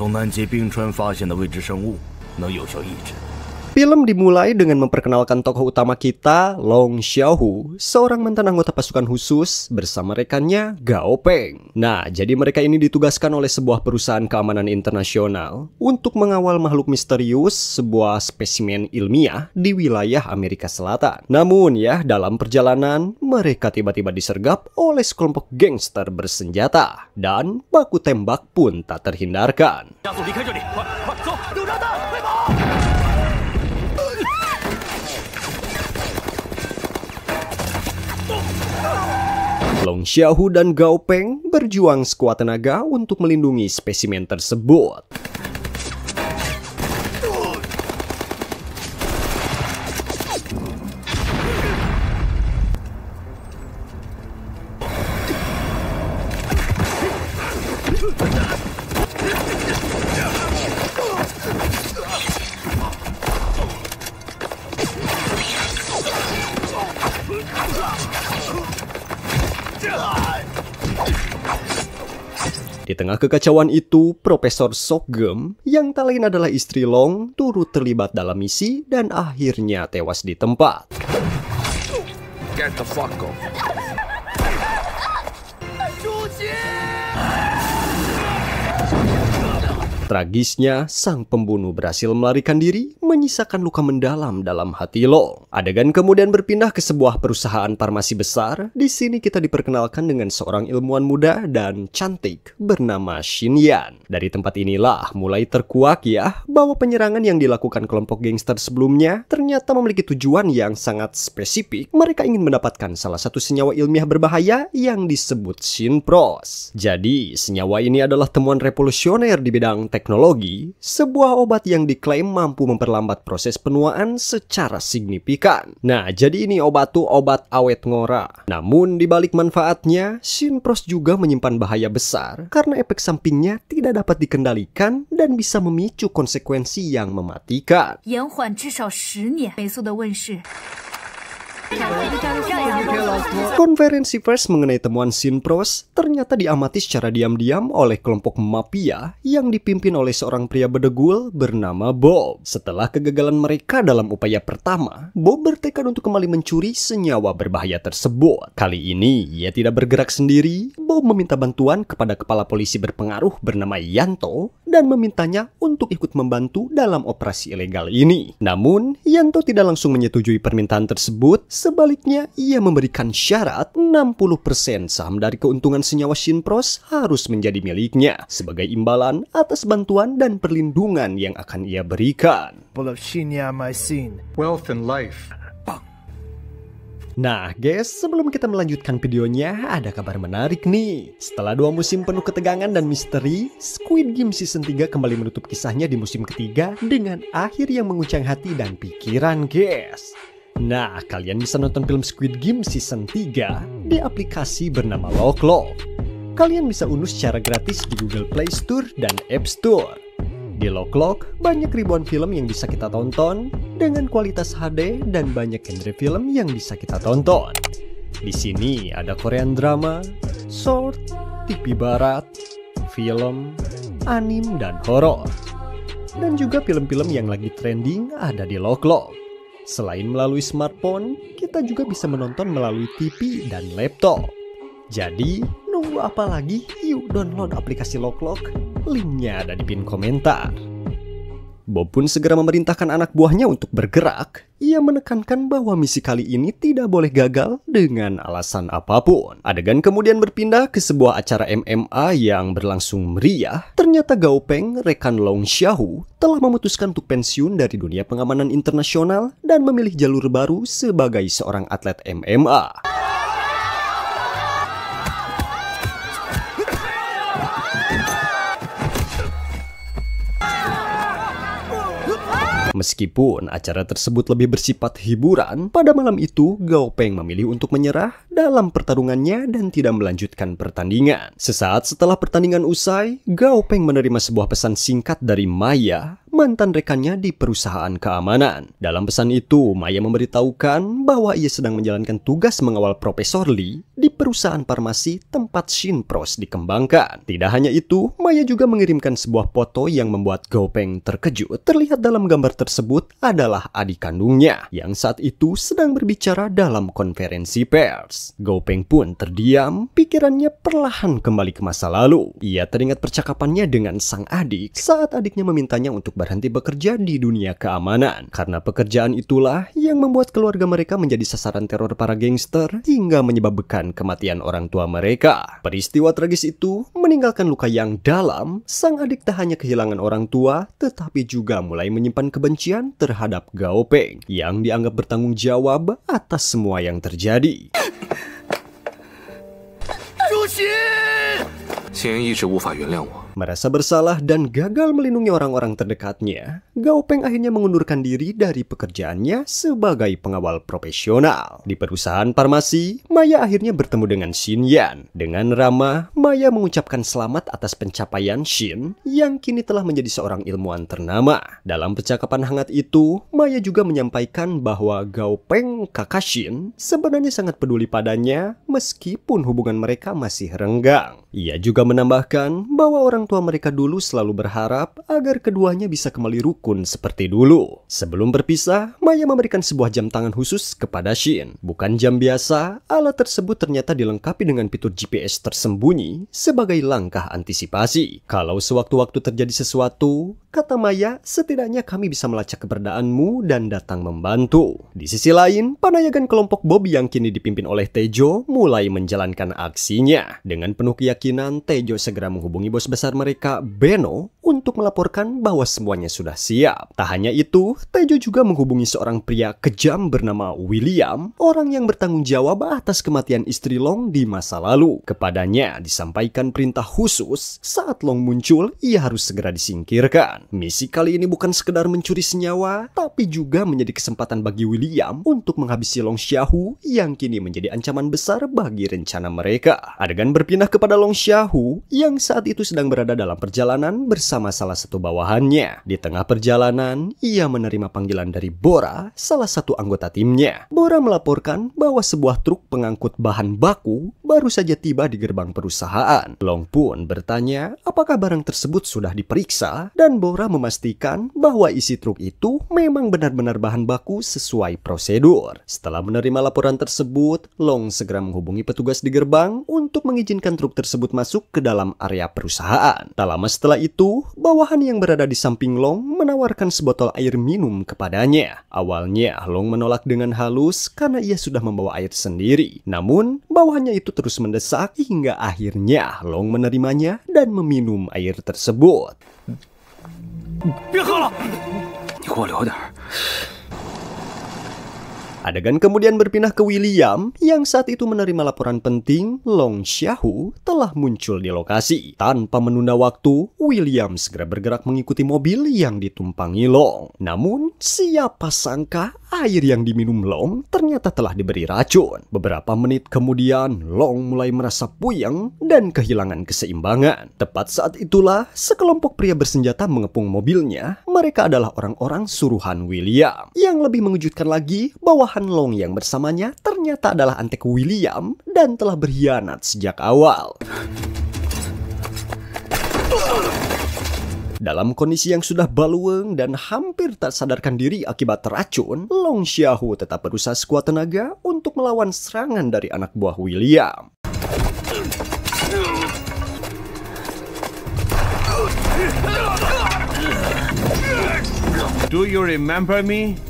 从南极冰川发现的未知生物能有效抑制。 Film dimulai dengan memperkenalkan tokoh utama kita, Long Xiaohu, seorang mantan anggota pasukan khusus bersama rekannya Gao Peng. Nah, jadi mereka ini ditugaskan oleh sebuah perusahaan keamanan internasional untuk mengawal makhluk misterius, sebuah spesimen ilmiah di wilayah Amerika Selatan. Namun ya, dalam perjalanan, mereka tiba-tiba disergap oleh sekelompok gangster bersenjata. Dan baku tembak pun tak terhindarkan. Long Xiaohu dan Gao Peng berjuang sekuat tenaga untuk melindungi spesimen tersebut. Di tengah kekacauan itu, Profesor Sokgem, yang tak lain adalah istri Long, turut terlibat dalam misi dan akhirnya tewas di tempat. Get the fuck off. Tragisnya, sang pembunuh berhasil melarikan diri, menyisakan luka mendalam dalam hati Long. Adegan kemudian berpindah ke sebuah perusahaan farmasi besar. Di sini kita diperkenalkan dengan seorang ilmuwan muda dan cantik bernama Xin Yan. Dari tempat inilah mulai terkuak ya bahwa penyerangan yang dilakukan kelompok gangster sebelumnya ternyata memiliki tujuan yang sangat spesifik. Mereka ingin mendapatkan salah satu senyawa ilmiah berbahaya yang disebut Synpros. Jadi, senyawa ini adalah temuan revolusioner di bidang teknologi, sebuah obat yang diklaim mampu memperlambat proses penuaan secara signifikan. Nah, jadi ini obat tuh obat awet ngora. Namun di balik manfaatnya, Synpros juga menyimpan bahaya besar karena efek sampingnya tidak dapat dikendalikan dan bisa memicu konsekuensi yang mematikan. 延缓至少10年，美素的问世。 Konferensi pers mengenai temuan Synpros ternyata diamati secara diam-diam oleh kelompok mafia yang dipimpin oleh seorang pria bedegul bernama Bob. Setelah kegagalan mereka dalam upaya pertama, Bob bertekad untuk kembali mencuri senyawa berbahaya tersebut. Kali ini, ia tidak bergerak sendiri. Bob meminta bantuan kepada kepala polisi berpengaruh bernama Yanto dan memintanya untuk ikut membantu dalam operasi ilegal ini. Namun, Yanto tidak langsung menyetujui permintaan tersebut. Sebaliknya, ia memberikan syarat 60% saham dari keuntungan senyawa Synpros harus menjadi miliknya sebagai imbalan atas bantuan dan perlindungan yang akan ia berikan. Wealth and life. Nah guys, sebelum kita melanjutkan videonya, ada kabar menarik nih. Setelah 2 musim penuh ketegangan dan misteri, Squid Game Season 3 kembali menutup kisahnya di musim ketiga dengan akhir yang menguncang hati dan pikiran guys. Nah, kalian bisa nonton film Squid Game Season 3 di aplikasi bernama Loklok. Kalian bisa unduh secara gratis di Google Play Store dan App Store. Di Loklok, banyak ribuan film yang bisa kita tonton dengan kualitas HD dan banyak genre film yang bisa kita tonton. Di sini ada Korean drama, short, TV barat, film, anime, dan horor. Dan juga film-film yang lagi trending ada di Loklok. Selain melalui smartphone, kita juga bisa menonton melalui TV dan laptop. Jadi, nunggu apa lagi? Yuk download aplikasi Loklok. Linknya ada di pin komentar. Bob pun segera memerintahkan anak buahnya untuk bergerak. Ia menekankan bahwa misi kali ini tidak boleh gagal dengan alasan apapun. Adegan kemudian berpindah ke sebuah acara MMA yang berlangsung meriah. Ternyata Gao Peng, rekan Long Xiaohu, telah memutuskan untuk pensiun dari dunia pengamanan internasional dan memilih jalur baru sebagai seorang atlet MMA. Meskipun acara tersebut lebih bersifat hiburan, pada malam itu Gao Peng memilih untuk menyerah dalam pertarungannya dan tidak melanjutkan pertandingan. Sesaat setelah pertandingan usai, Gao Peng menerima sebuah pesan singkat dari Maya mantan rekannya di perusahaan keamanan. Dalam pesan itu, Maya memberitahukan bahwa ia sedang menjalankan tugas mengawal Profesor Lee di perusahaan farmasi tempat Shinpros dikembangkan. Tidak hanya itu, Maya juga mengirimkan sebuah foto yang membuat Gao Peng terkejut. Terlihat dalam gambar tersebut adalah adik kandungnya yang saat itu sedang berbicara dalam konferensi pers. Gao Peng pun terdiam, pikirannya perlahan kembali ke masa lalu. Ia teringat percakapannya dengan sang adik saat adiknya memintanya untuk berhenti bekerja di dunia keamanan. Karena pekerjaan itulah yang membuat keluarga mereka menjadi sasaran teror para gangster hingga menyebabkan kematian orang tua mereka. Peristiwa tragis itu meninggalkan luka yang dalam. Sang adik tak hanya kehilangan orang tua, tetapi juga mulai menyimpan kebencian terhadap Gao Peng yang dianggap bertanggung jawab atas semua yang terjadi. Merasa bersalah dan gagal melindungi orang-orang terdekatnya, Gao Peng akhirnya mengundurkan diri dari pekerjaannya sebagai pengawal profesional. Di perusahaan farmasi, Maya akhirnya bertemu dengan Shin Yan. Dengan ramah, Maya mengucapkan selamat atas pencapaian Shin yang kini telah menjadi seorang ilmuwan ternama. Dalam percakapan hangat itu, Maya juga menyampaikan bahwa Gao Peng, kakak Shin, sebenarnya sangat peduli padanya meskipun hubungan mereka masih renggang. Ia juga menambahkan bahwa orang tua mereka dulu selalu berharap agar keduanya bisa kembali rukun seperti dulu. Sebelum berpisah, Maya memberikan sebuah jam tangan khusus kepada Shin. Bukan jam biasa, alat tersebut ternyata dilengkapi dengan fitur GPS tersembunyi sebagai langkah antisipasi. Kalau sewaktu-waktu terjadi sesuatu, kata Maya, setidaknya kami bisa melacak keberadaanmu dan datang membantu. Di sisi lain, panayagan kelompok Bob yang kini dipimpin oleh Tejo mulai menjalankan aksinya. Dengan penuh keyakinan, Tejo segera menghubungi bos besar mereka, Beno, untuk melaporkan bahwa semuanya sudah siap. Tak hanya itu, Tejo juga menghubungi seorang pria kejam bernama William, orang yang bertanggung jawab atas kematian istri Long di masa lalu. Kepadanya disampaikan perintah khusus, saat Long muncul, ia harus segera disingkirkan. Misi kali ini bukan sekedar mencuri senyawa, tapi juga menjadi kesempatan bagi William untuk menghabisi Long Xiaohu yang kini menjadi ancaman besar bagi rencana mereka. Adegan berpindah kepada Long Xiaohu yang saat itu sedang berada dalam perjalanan bersama salah satu bawahannya. Di tengah perjalanan, ia menerima panggilan dari Bora, salah satu anggota timnya. Bora melaporkan bahwa sebuah truk pengangkut bahan baku baru saja tiba di gerbang perusahaan. Long pun bertanya apakah barang tersebut sudah diperiksa, dan Bora memastikan bahwa isi truk itu memang benar-benar bahan baku sesuai prosedur. Setelah menerima laporan tersebut, Long segera menghubungi petugas di gerbang untuk mengizinkan truk tersebut masuk ke dalam area perusahaan. Tak lama setelah itu, bawahan yang berada di samping Long menawarkan sebotol air minum kepadanya. Awalnya, Long menolak dengan halus karena ia sudah membawa air sendiri. Namun, bawahannya itu terus mendesak hingga akhirnya Long menerimanya dan meminum air tersebut. Adegan kemudian berpindah ke William yang saat itu menerima laporan penting Long Xiaohu telah muncul di lokasi. Tanpa menunda waktu, William segera bergerak mengikuti mobil yang ditumpangi Long. Namun, siapa sangka air yang diminum Long ternyata telah diberi racun. Beberapa menit kemudian, Long mulai merasa puyeng dan kehilangan keseimbangan. Tepat saat itulah, sekelompok pria bersenjata mengepung mobilnya. Mereka adalah orang-orang suruhan William. Yang lebih mengejutkan lagi, bawahan Long yang bersamanya ternyata adalah antek William dan telah berkhianat sejak awal. Dalam kondisi yang sudah balueng dan hampir tak sadarkan diri akibat racun, Long Xiaohu tetap berusaha sekuat tenaga untuk melawan serangan dari anak buah William. Do you remember me?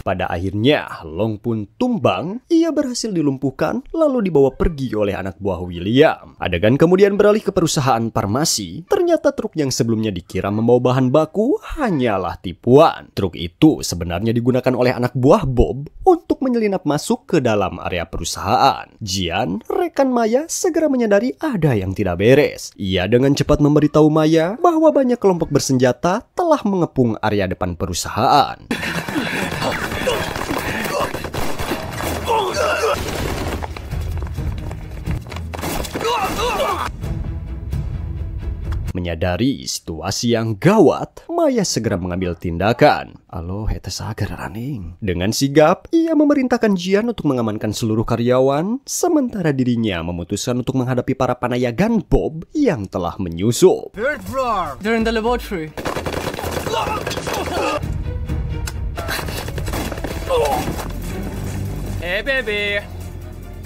Pada akhirnya, Long pun tumbang, ia berhasil dilumpuhkan lalu dibawa pergi oleh anak buah William. Adegan kemudian beralih ke perusahaan farmasi. Ternyata truk yang sebelumnya dikira membawa bahan baku hanyalah tipuan. Truk itu sebenarnya digunakan oleh anak buah Bob untuk menyelinap masuk ke dalam area perusahaan. Jian, rekan Maya, segera menyadari ada yang tidak beres. Ia dengan cepat memberitahu Maya bahwa banyak kelompok bersenjata telah mengepung area depan perusahaan. Menyadari situasi yang gawat, Maya segera mengambil tindakan. Aloh, eta sagar raning. Dengan sigap, ia memerintahkan Jian untuk mengamankan seluruh karyawan, sementara dirinya memutuskan untuk menghadapi para panayagan Bob yang telah menyusup. They're in the laboratory. Hey baby.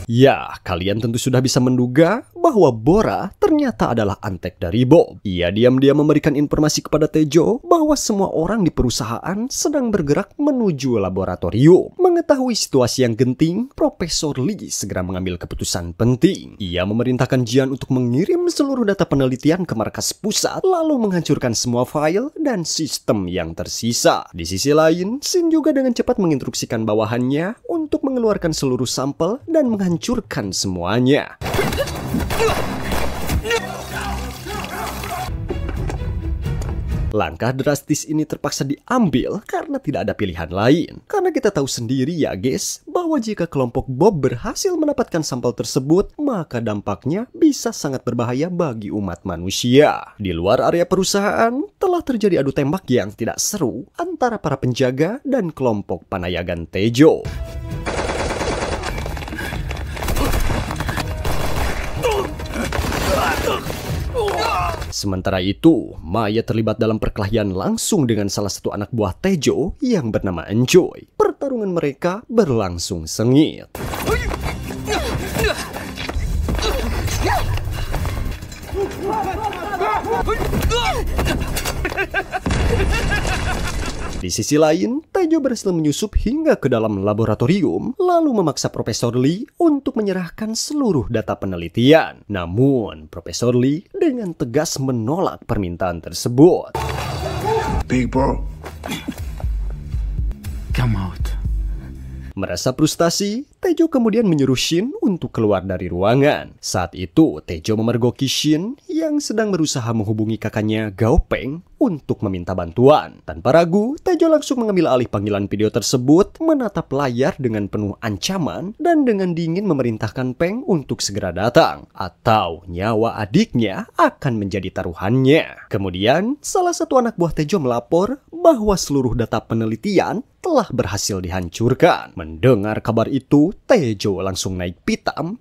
Ya, kalian tentu sudah bisa menduga bahwa Bora ternyata adalah antek dari Bob. Ia diam-diam memberikan informasi kepada Tejo bahwa semua orang di perusahaan sedang bergerak menuju laboratorium. Mengetahui situasi yang genting, Profesor Lee segera mengambil keputusan penting. Ia memerintahkan Jian untuk mengirim seluruh data penelitian ke markas pusat, lalu menghancurkan semua file dan sistem yang tersisa. Di sisi lain, Shin juga dengan cepat menginstruksikan bawahannya untuk mengeluarkan seluruh sampel dan menghancurkan semuanya. Langkah drastis ini terpaksa diambil karena tidak ada pilihan lain. Karena kita tahu sendiri ya guys, bahwa jika kelompok Bob berhasil mendapatkan sampel tersebut, maka dampaknya bisa sangat berbahaya bagi umat manusia. Di luar area perusahaan, telah terjadi adu tembak yang tidak seru antara para penjaga dan kelompok panayagan Tejo. Sementara itu, Maya terlibat dalam perkelahian langsung dengan salah satu anak buah Tejo yang bernama Enjoy. Pertarungan mereka berlangsung sengit. Di sisi lain, Tejo berhasil menyusup hingga ke dalam laboratorium, lalu memaksa Profesor Lee untuk menyerahkan seluruh data penelitian. Namun, Profesor Lee dengan tegas menolak permintaan tersebut. Big bro. Come out. Merasa frustasi, Tejo kemudian menyuruh Shin untuk keluar dari ruangan. Saat itu, Tejo memergoki Shin yang sedang berusaha menghubungi kakaknya Gao Peng untuk meminta bantuan. Tanpa ragu, Tejo langsung mengambil alih panggilan video tersebut, menatap layar dengan penuh ancaman, dan dengan dingin memerintahkan Peng untuk segera datang, atau nyawa adiknya akan menjadi taruhannya. Kemudian, salah satu anak buah Tejo melapor bahwa seluruh data penelitian telah berhasil dihancurkan. Mendengar kabar itu, Tejo langsung naik pitam.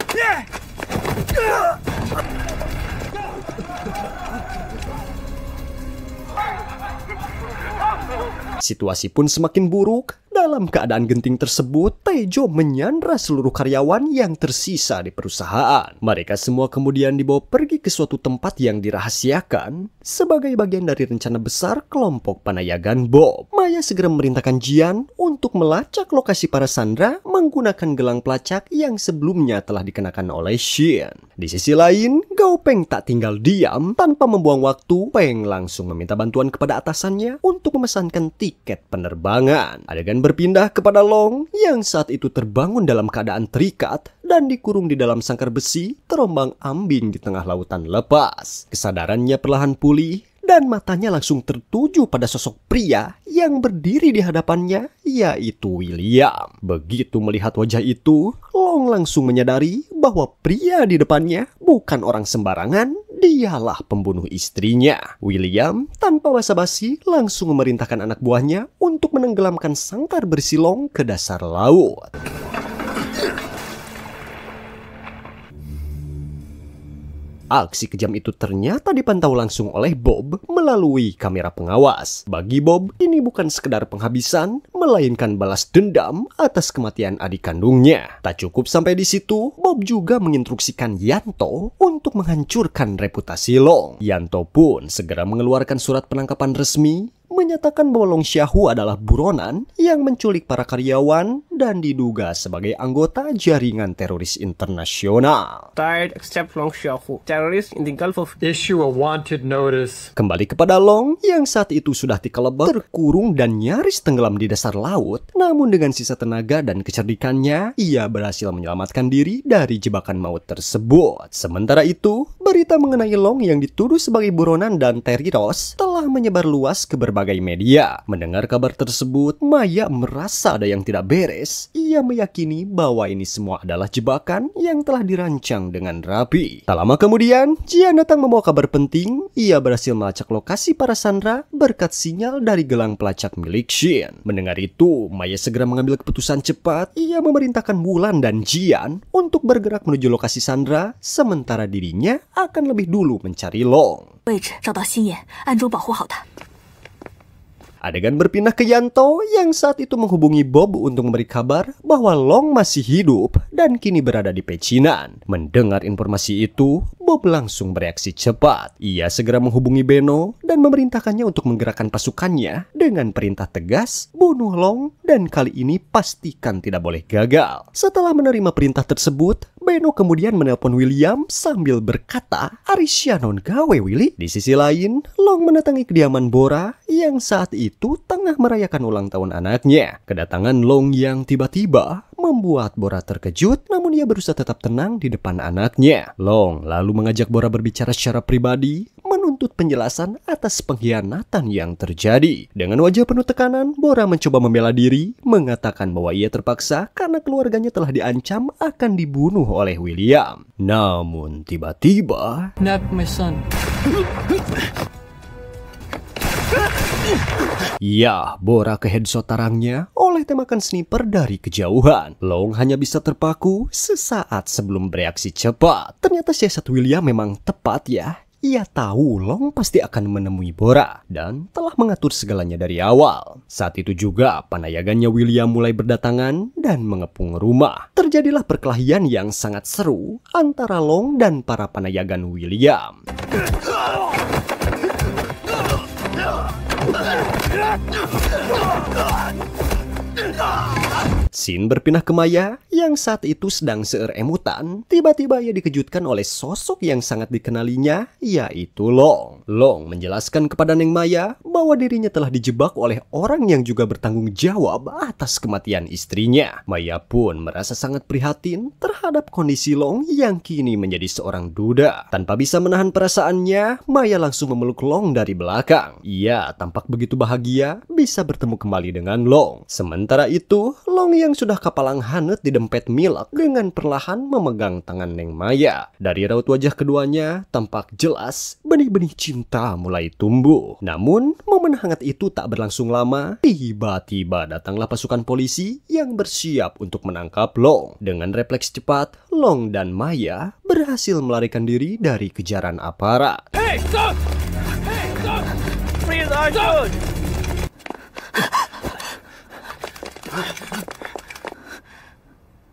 Situasi pun semakin buruk. Dalam keadaan genting tersebut, Tejo menyandra seluruh karyawan yang tersisa di perusahaan. Mereka semua kemudian dibawa pergi ke suatu tempat yang dirahasiakan sebagai bagian dari rencana besar kelompok panayagan Bob. Maya segera memerintahkan Jian untuk melacak lokasi para sandera menggunakan gelang pelacak yang sebelumnya telah dikenakan oleh Shin. Di sisi lain, Gao Peng tak tinggal diam. Tanpa membuang waktu, Peng langsung meminta bantuan kepada atasannya untuk memesankan tiket penerbangan. Adegan berpindah kepada Long yang saat itu terbangun dalam keadaan terikat dan dikurung di dalam sangkar besi terombang-ambing di tengah lautan lepas. Kesadarannya perlahan pulih dan matanya langsung tertuju pada sosok pria yang berdiri di hadapannya, yaitu William. Begitu melihat wajah itu, Long langsung menyadari bahwa pria di depannya bukan orang sembarangan, dialah pembunuh istrinya. William tanpa basa-basi langsung memerintahkan anak buahnya untuk menenggelamkan sangkar bersi Long ke dasar laut. Aksi kejam itu ternyata dipantau langsung oleh Bob melalui kamera pengawas. Bagi Bob, ini bukan sekedar penghabisan, melainkan balas dendam atas kematian adik kandungnya. Tak cukup sampai di situ, Bob juga menginstruksikan Yanto untuk menghancurkan reputasi Long. Yanto pun segera mengeluarkan surat penangkapan resmi menyatakan bahwa Long Xiaohu adalah buronan yang menculik para karyawan dan diduga sebagai anggota jaringan teroris internasional. Tied except Long Xiaohu, terrorist in the Gulf of... Issue a wanted notice. Kembali kepada Long yang saat itu sudah dikelebak, terkurung dan nyaris tenggelam di dasar laut. Namun dengan sisa tenaga dan kecerdikannya, ia berhasil menyelamatkan diri dari jebakan maut tersebut. Sementara itu, berita mengenai Long yang dituduh sebagai buronan dan terroris telah menyebar luas ke berbagai media. Mendengar kabar tersebut, Maya merasa ada yang tidak beres. Ia meyakini bahwa ini semua adalah jebakan yang telah dirancang dengan rapi. Tak lama kemudian, Jian datang membawa kabar penting. Ia berhasil melacak lokasi para sandera berkat sinyal dari gelang pelacak milik Shin. Mendengar itu, Maya segera mengambil keputusan cepat. Ia memerintahkan Wulan dan Jian untuk bergerak menuju lokasi sandera, sementara dirinya akan lebih dulu mencari Long. 位置找到心眼，暗中保护好他。 Adegan berpindah ke Yanto yang saat itu menghubungi Bob untuk memberi kabar bahwa Long masih hidup dan kini berada di pecinan. Mendengar informasi itu, Bob langsung bereaksi cepat. Ia segera menghubungi Beno dan memerintahkannya untuk menggerakkan pasukannya dengan perintah tegas, bunuh Long dan kali ini pastikan tidak boleh gagal. Setelah menerima perintah tersebut, Beno kemudian menelpon William sambil berkata, "Arisya non gawe, Willy." Di sisi lain, Long mendatangi kediaman Bora yang saat itu tengah merayakan ulang tahun anaknya. Kedatangan Long yang tiba-tiba membuat Bora terkejut, namun ia berusaha tetap tenang di depan anaknya. Long lalu mengajak Bora berbicara secara pribadi, menuntut penjelasan atas pengkhianatan yang terjadi. Dengan wajah penuh tekanan, Bora mencoba membela diri, mengatakan bahwa ia terpaksa karena keluarganya telah diancam akan dibunuh oleh William. Namun tiba-tiba, Not my son. ya, Bora ke headshot tarangnya oleh tembakan sniper dari kejauhan. Long hanya bisa terpaku sesaat sebelum bereaksi cepat. Ternyata siasat William memang tepat ya. Ia tahu Long pasti akan menemui Bora dan telah mengatur segalanya dari awal. Saat itu juga panayagannya William mulai berdatangan dan mengepung rumah. Terjadilah perkelahian yang sangat seru antara Long dan para panayagan William. Scene berpindah ke Maya yang saat itu sedang seeremutan. Tiba-tiba ia dikejutkan oleh sosok yang sangat dikenalinya, yaitu Long. Long menjelaskan kepada Neng Maya bahwa dirinya telah dijebak oleh orang yang juga bertanggung jawab atas kematian istrinya. Maya pun merasa sangat prihatin terhadap kondisi Long yang kini menjadi seorang duda. Tanpa bisa menahan perasaannya, Maya langsung memeluk Long dari belakang. Ia tampak begitu bahagia bisa bertemu kembali dengan Long. Sementara itu, Long yang sudah kapalang hanut di dempet Milak dengan perlahan memegang tangan Neng Maya. Dari raut wajah keduanya tampak jelas benih-benih cinta mulai tumbuh. Namun momen hangat itu tak berlangsung lama. Tiba-tiba datanglah pasukan polisi yang bersiap untuk menangkap Long. Dengan refleks cepat, Long dan Maya berhasil melarikan diri dari kejaran aparat. Hey, stop! Hey, stop! Please, stop!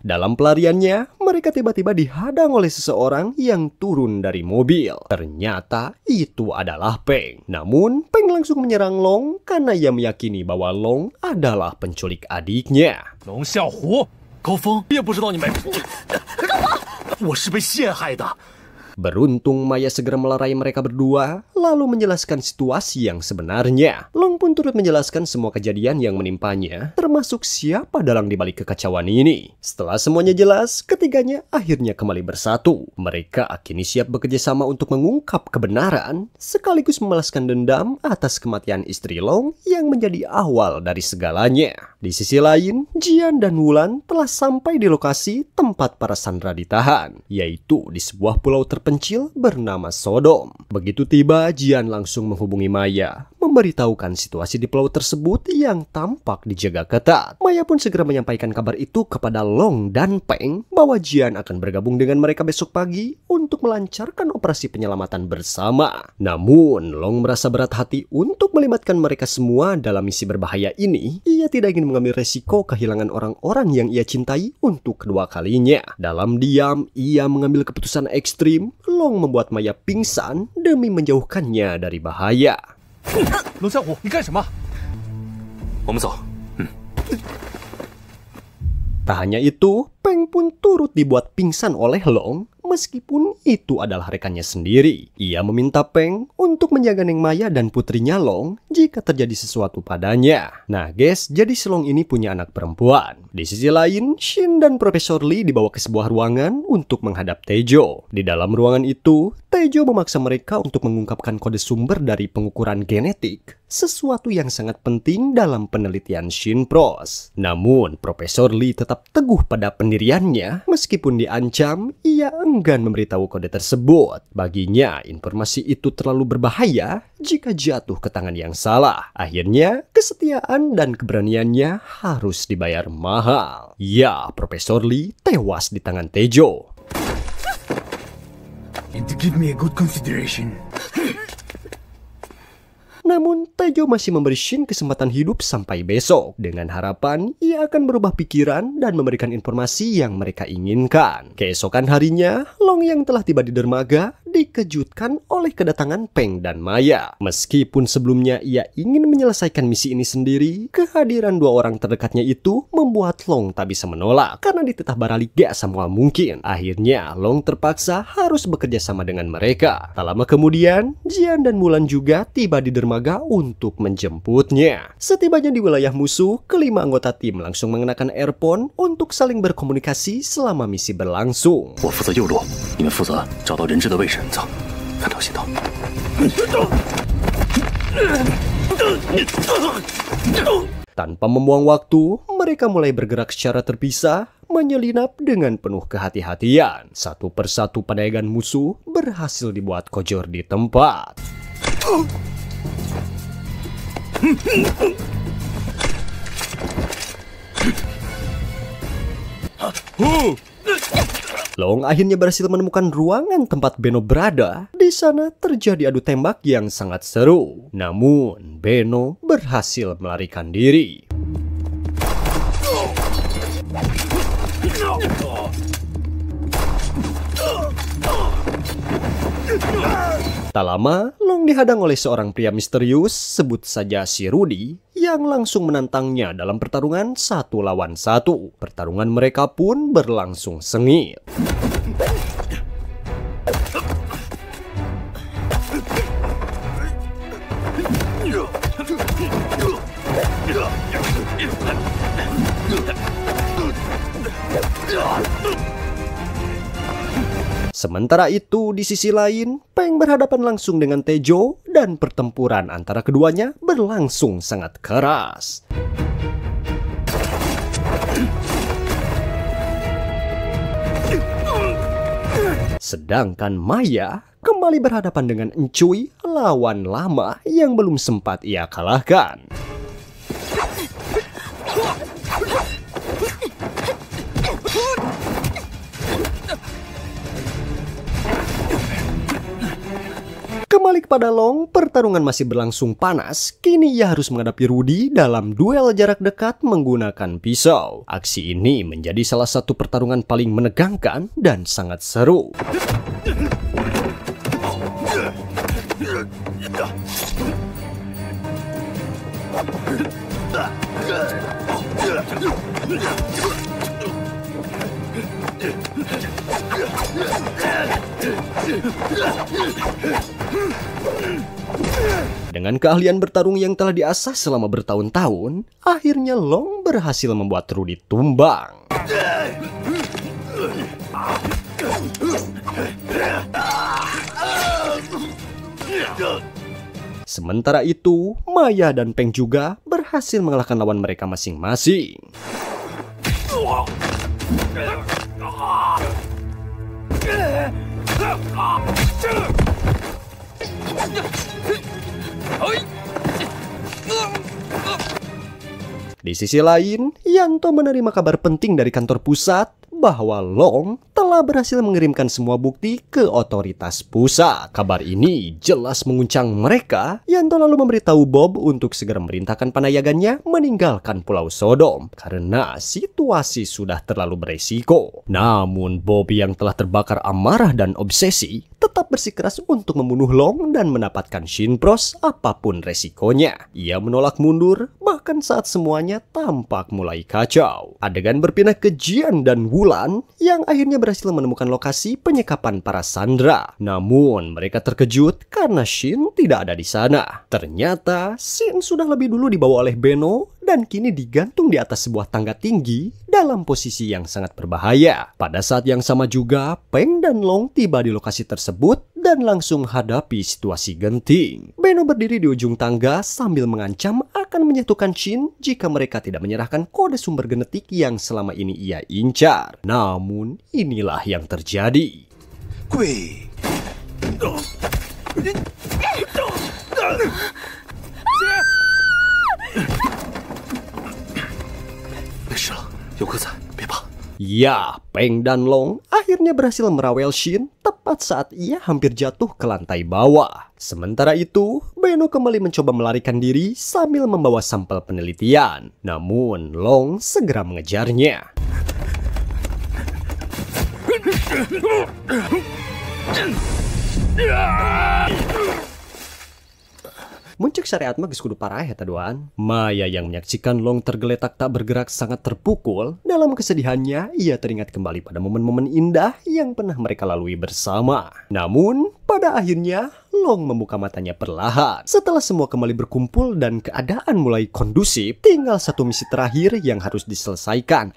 Dalam pelariannya, mereka tiba-tiba dihadang oleh seseorang yang turun dari mobil. Ternyata itu adalah Peng. Namun, Peng langsung menyerang Long karena ia meyakini bahwa Long adalah penculik adiknya. 龙啸湖，高峰也不知道你们，我是被陷害的。 Beruntung Maya segera melerai mereka berdua, lalu menjelaskan situasi yang sebenarnya. Long pun turut menjelaskan semua kejadian yang menimpanya, termasuk siapa dalang dibalik kekacauan ini. Setelah semuanya jelas, ketiganya akhirnya kembali bersatu. Mereka kini siap bekerjasama untuk mengungkap kebenaran, sekaligus membalaskan dendam atas kematian istri Long yang menjadi awal dari segalanya. Di sisi lain, Jian dan Wulan telah sampai di lokasi tempat para sandera ditahan, yaitu di sebuah pulau terpencil bernama Sodom. Begitu tiba, Jian langsung menghubungi Maya, memberitahukan situasi di pulau tersebut yang tampak dijaga ketat. Maya pun segera menyampaikan kabar itu kepada Long dan Peng bahwa Jian akan bergabung dengan mereka besok pagi untuk melancarkan operasi penyelamatan bersama. Namun, Long merasa berat hati untuk melibatkan mereka semua dalam misi berbahaya ini. Ia tidak ingin mengambil resiko kehilangan orang-orang yang ia cintai untuk kedua kalinya. Dalam diam, ia mengambil keputusan ekstrim. Long membuat Maya pingsan demi menjauhkannya dari bahaya. 龙啸湖，你干什么？我们走。 Tak hanya itu, Peng pun turut dibuat pingsan oleh Long, meskipun itu adalah rekannya sendiri. Ia meminta Peng untuk menjaga Neng Maya dan putrinya Long jika terjadi sesuatu padanya. Nah guys, jadi si Long ini punya anak perempuan. Di sisi lain, Shin dan Profesor Lee dibawa ke sebuah ruangan untuk menghadap Taejo. Di dalam ruangan itu, Taejo memaksa mereka untuk mengungkapkan kode sumber dari pengukuran genetik, sesuatu yang sangat penting dalam penelitian Shinpros. Namun, Profesor Lee tetap teguh pada pendiriannya, meskipun diancam, ia enggan memberitahu kode tersebut. Baginya, informasi itu terlalu berbahaya jika jatuh ke tangan yang salah. Akhirnya, kesetiaan dan keberaniannya harus dibayar mahal. Ya, Profesor Lee tewas di tangan Taejo. And to give me a good consideration. Namun, Taejo masih memberi Shin kesempatan hidup sampai besok, dengan harapan ia akan berubah pikiran dan memberikan informasi yang mereka inginkan. Keesokan harinya, Long yang telah tiba di dermaga dikejutkan oleh kedatangan Peng dan Maya. Meskipun sebelumnya ia ingin menyelesaikan misi ini sendiri, kehadiran dua orang terdekatnya itu membuat Long tak bisa menolak karena ditetah baralik gak semua mungkin. Akhirnya, Long terpaksa harus bekerja sama dengan mereka. Tak lama kemudian, Jian dan Mulan juga tiba di dermaga untuk menjemputnya. Setibanya di wilayah musuh, kelima anggota tim langsung mengenakan earphone untuk saling berkomunikasi selama misi berlangsung. Tanpa membuang waktu, mereka mulai bergerak secara terpisah, menyelinap dengan penuh kehati-hatian. Satu persatu panayagan musuh berhasil dibuat kojor di tempat. Long akhirnya berhasil menemukan ruangan tempat Beno berada. Di sana terjadi adu tembak yang sangat seru. Namun, Beno berhasil melarikan diri. Tak lama, Long dihadang oleh seorang pria misterius, sebut saja si Rudy, yang langsung menantangnya dalam pertarungan 1 lawan 1. Pertarungan mereka pun berlangsung sengit. Sementara itu, di sisi lain, Peng berhadapan langsung dengan Taejo dan pertempuran antara keduanya berlangsung sangat keras. Sedangkan Maya kembali berhadapan dengan Encuy, lawan lama yang belum sempat ia kalahkan. Kembali kepada Long, pertarungan masih berlangsung panas. Kini ia harus menghadapi Rudy dalam duel jarak dekat menggunakan pisau. Aksi ini menjadi salah satu pertarungan paling menegangkan dan sangat seru. Dengan keahlian bertarung yang telah diasah selama bertahun-tahun, akhirnya Long berhasil membuat Rudy tumbang. Sementara itu, Maya dan Peng juga berhasil mengalahkan lawan mereka masing-masing. Di sisi lain, Yanto menerima kabar penting dari kantor pusat bahwa Long telah berhasil mengirimkan semua bukti ke otoritas pusat. Kabar ini jelas menguncang mereka. Yanto lalu memberitahu Bob untuk segera memerintahkan panayagannya meninggalkan Pulau Sodom karena situasi sudah terlalu beresiko. Namun Bob yang telah terbakar amarah dan obsesi tetap bersikeras untuk membunuh Long dan mendapatkan Shinpros apapun resikonya. Ia menolak mundur bahkan saat semuanya tampak mulai kacau. Adegan berpindah ke Jian dan Wulan yang akhirnya berhasil menemukan lokasi penyekapan para sandera. Namun mereka terkejut karena Shin tidak ada di sana. Ternyata Shin sudah lebih dulu dibawa oleh Beno dan kini digantung di atas sebuah tangga tinggi dalam posisi yang sangat berbahaya. Pada saat yang sama juga, Peng dan Long tiba di lokasi tersebut dan langsung hadapi situasi genting. Beno berdiri di ujung tangga sambil mengancam akan menyatukan Shin jika mereka tidak menyerahkan kode sumber genetik yang selama ini ia incar. Namun, inilah yang terjadi. Kui. 没事了，有哥在，别怕。 Ya, Peng dan Long akhirnya berhasil merawel Shin tepat saat ia hampir jatuh ke lantai bawah. Sementara itu, Beno kembali mencoba melarikan diri sambil membawa sampel penelitian. Namun, Long segera mengejarnya. Muncul syariat magis kudu parah ya taduan. Maya yang menyaksikan Long tergeletak tak bergerak sangat terpukul. Dalam kesedihannya, ia teringat kembali pada momen-momen indah yang pernah mereka lalui bersama. Namun, pada akhirnya, Long membuka matanya perlahan. Setelah semua kembali berkumpul dan keadaan mulai kondusif, tinggal satu misi terakhir yang harus diselesaikan.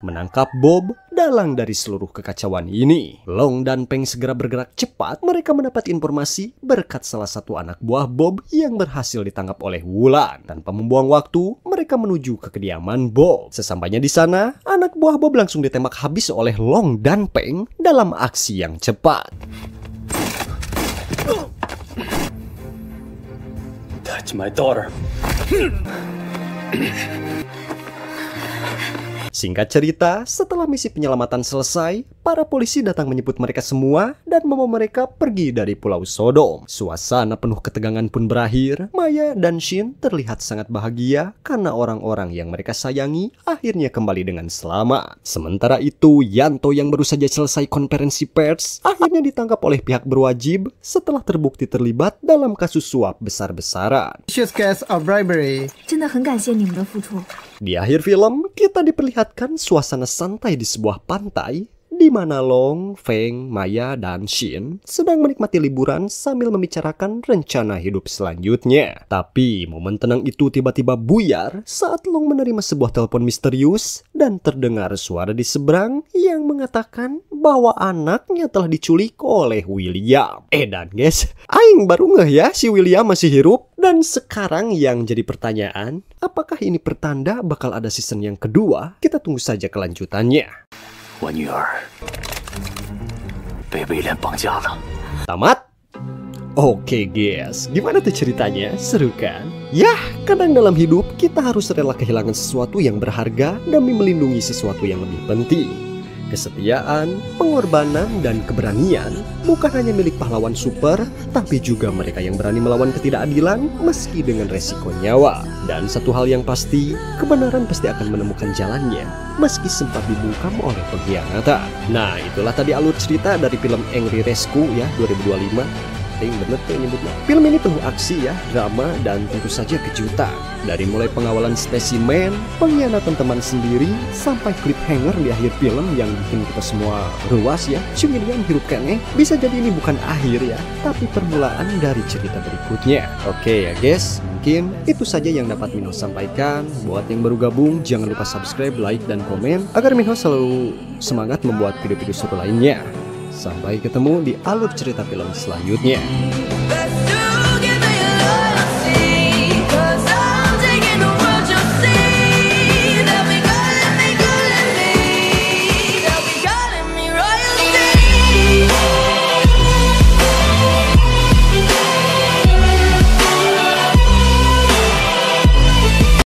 Menangkap Bob dalang dari seluruh kekacauan ini. Long dan Peng segera bergerak cepat. Mereka mendapat informasi berkat salah satu anak buah Bob yang berhasil ditangkap oleh Wulan. Tanpa membuang waktu, mereka menuju ke kediaman Bob. Sesampainya di sana, anak buah Bob langsung ditembak habis oleh Long dan Peng dalam aksi yang cepat. That's my daughter. Singkat cerita, setelah misi penyelamatan selesai, para polisi datang menjemput mereka semua dan membawa mereka pergi dari Pulau Sodom. Suasana penuh ketegangan pun berakhir. Maya dan Shin terlihat sangat bahagia karena orang-orang yang mereka sayangi akhirnya kembali dengan selamat. Sementara itu, Yanto yang baru saja selesai konferensi pers akhirnya ditangkap oleh pihak berwajib setelah terbukti terlibat dalam kasus suap besar-besaran. Case of bribery. 真的很感谢你们的付出。 Di akhir film, kita diperlihatkan suasana santai di sebuah pantai di mana Long, Feng, Maya, dan Shin sedang menikmati liburan sambil membicarakan rencana hidup selanjutnya. Tapi momen tenang itu tiba-tiba buyar saat Long menerima sebuah telepon misterius dan terdengar suara di seberang yang mengatakan bahwa anaknya telah diculik oleh William. Dan guys, aing baru ngeh ya si William masih hidup. Dan sekarang yang jadi pertanyaan, apakah ini pertanda bakal ada season yang kedua? Kita tunggu saja kelanjutannya. 我女儿被威廉绑架了。 Tamat? Oke guys, gimana tuh ceritanya? Seru kan? Yah, kadang dalam hidup kita harus rela kehilangan sesuatu yang berharga demi melindungi sesuatu yang lebih penting. Kesetiaan, pengorbanan, dan keberanian bukan hanya milik pahlawan super, tapi juga mereka yang berani melawan ketidakadilan meski dengan resiko nyawa. Dan satu hal yang pasti, kebenaran pasti akan menemukan jalannya meski sempat dibungkam oleh pengkhianatan. Nah, itulah tadi alur cerita dari film Angry Rescue ya 2025. Bener tuh nyebutnya. Film ini penuh aksi ya, drama, dan tentu saja kejutan. Dari mulai pengawalan spesimen, pengkhianatan teman sendiri, sampai cliffhanger di akhir film yang bikin kita semua ruas ya. Si William hirup kene, bisa jadi ini bukan akhir ya, tapi permulaan dari cerita berikutnya. Oke ya guys, mungkin itu saja yang dapat Minho sampaikan. Buat yang baru gabung, jangan lupa subscribe, like, dan komen agar Minho selalu semangat membuat video-video seru lainnya. Sampai ketemu di alur cerita film selanjutnya.